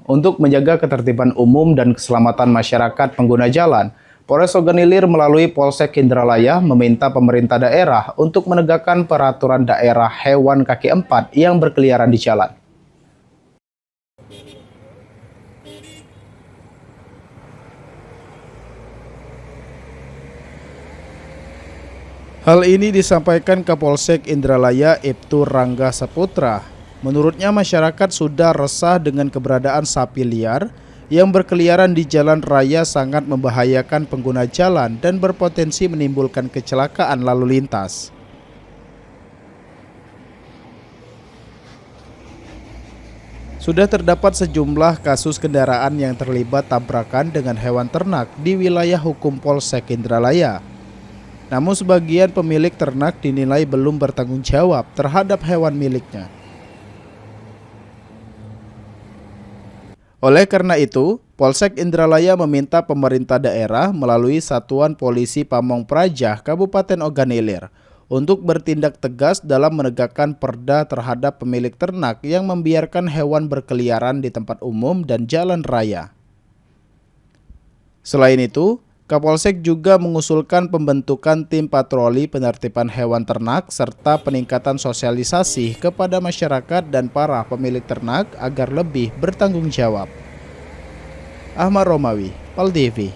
Untuk menjaga ketertiban umum dan keselamatan masyarakat pengguna jalan, Polres Oganilir melalui Polsek Indralaya meminta pemerintah daerah untuk menegakkan peraturan daerah hewan kaki empat yang berkeliaran di jalan. Hal ini disampaikan Kapolsek Indralaya Ibtu Rangga Saputra. Menurutnya masyarakat sudah resah dengan keberadaan sapi liar yang berkeliaran di jalan raya sangat membahayakan pengguna jalan dan berpotensi menimbulkan kecelakaan lalu lintas. Sudah terdapat sejumlah kasus kendaraan yang terlibat tabrakan dengan hewan ternak di wilayah hukum Polsek Indralaya. Namun sebagian pemilik ternak dinilai belum bertanggung jawab terhadap hewan miliknya. Oleh karena itu, Polsek Indralaya meminta pemerintah daerah melalui Satuan Polisi Pamong Praja Kabupaten Oganilir untuk bertindak tegas dalam menegakkan perda terhadap pemilik ternak yang membiarkan hewan berkeliaran di tempat umum dan jalan raya. Selain itu, Kapolsek juga mengusulkan pembentukan tim patroli penertiban hewan ternak serta peningkatan sosialisasi kepada masyarakat dan para pemilik ternak agar lebih bertanggung jawab. Ahmad Romawi, Pal TV.